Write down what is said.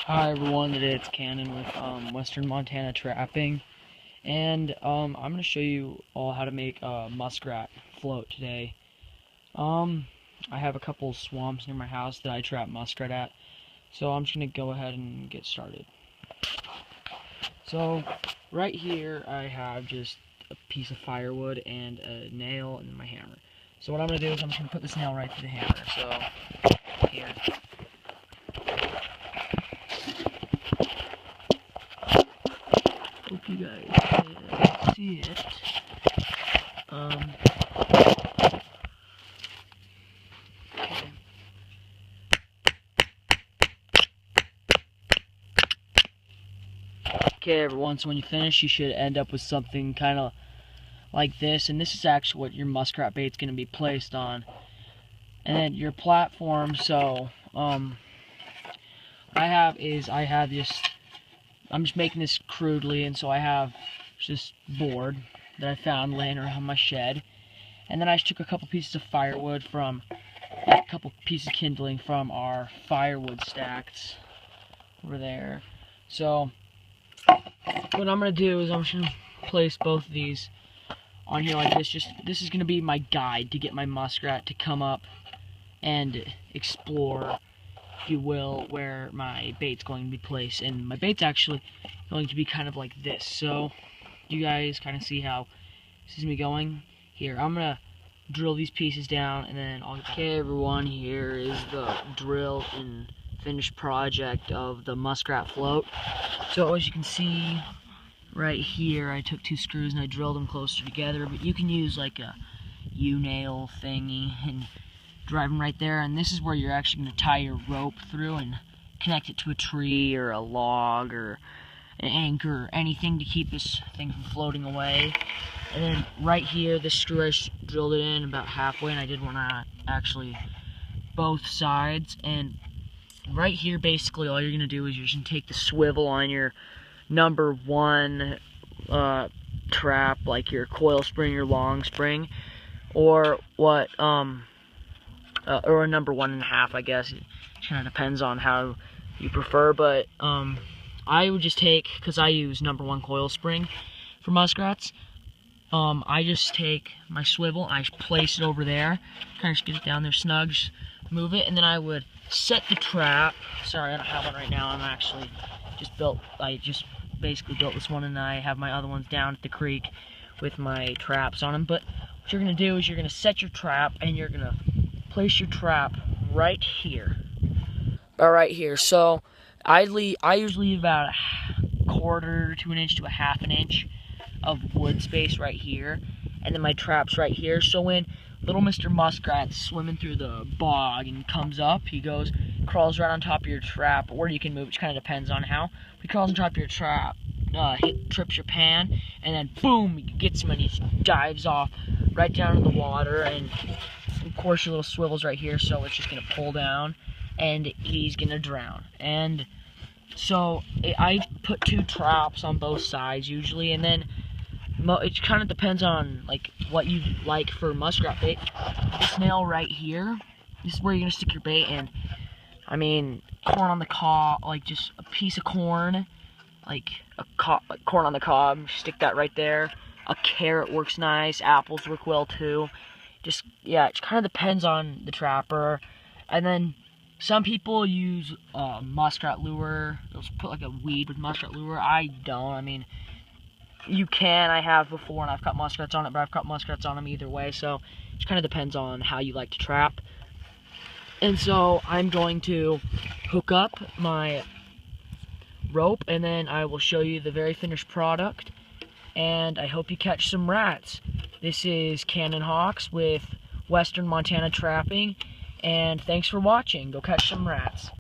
Hi everyone, today it's Cannon with Western Montana Trapping, and I'm going to show you all how to make a muskrat float today. I have a couple swamps near my house that I trap muskrat at, so I'm just going to go ahead and get started. So right here I have just a piece of firewood and a nail and my hammer. So what I'm going to do is I'm just going to put this nail right through the hammer. So here. Hope you guys can see it. Okay, everyone, so when you finish, you should end up with something kind of like this, and this is actually what your muskrat bait's going to be placed on. And then your platform, so, I'm just making this crudely, and so I have this board that I found laying around my shed. And then I just took a couple pieces of firewood from, a couple pieces of kindling from our firewood stacks over there. So, what I'm going to do is I'm just going to place both of these on here like this. This is going to be my guide to get my muskrat to come up and explore, if you will, where my bait's going to be placed. And my bait's actually going to be kind of like this. So you guys kind of see how this is me going. Here, I'm going to drill these pieces down and then I'll get back. Okay, everyone, here is the drill and finished project of the muskrat float. So as you can see right here, I took two screws and I drilled them closer together, but you can use like a U-nail thingy and drive them right there, and this is where you're actually going to tie your rope through and connect it to a tree or a log or an anchor or anything to keep this thing from floating away. And then right here, this screw, I drilled it in about halfway, and I did one on actually both sides. And right here, basically all you're going to do is you're just going to take the swivel on your number one trap, like your coil spring, your long spring, or what or a number 1.5, I guess. It kind of depends on how you prefer, but I would just take, because I use number 1 coil spring for muskrats, I just take my swivel, I place it over there, kind of just get it down there snug, just move it, and then I would set the trap. Sorry, I don't have one right now. I just basically built this one, and I have my other ones down at the creek with my traps on them. But what you're going to do is you're going to set your trap, and you're going to place your trap right here. Right here. So I usually leave about a quarter to an inch to a half an inch of wood space right here, and then my trap's right here. So when little Mr. Muskrat's swimming through the bog and comes up, he crawls right on top of your trap, or you can move, which kind of depends on how. He crawls on top of your trap, trips your pan, and then boom, he gets him and he dives off right down in the water. And of course your little swivel's right here, so it's just gonna pull down and he's gonna drown. And so I put 2 traps on both sides usually, and then it kind of depends on like what you like for muskrat bait. This nail right here, this is where you're gonna stick your bait in. I mean, corn on the cob, like just a piece of corn, like corn on the cob, stick that right there. A carrot works nice, apples work well too. Just, yeah, it kind of depends on the trapper. And then some people use muskrat lure. They'll put like a weed with muskrat lure. I don't. I mean, you can. I have before, and I've caught muskrats on it, but I've caught muskrats on them either way. So it kind of depends on how you like to trap. And so I'm going to hook up my rope, and then I will show you the very finished product. And I hope you catch some rats. This is Cannon Hawks with Western Montana Trapping, and thanks for watching. Go catch some rats.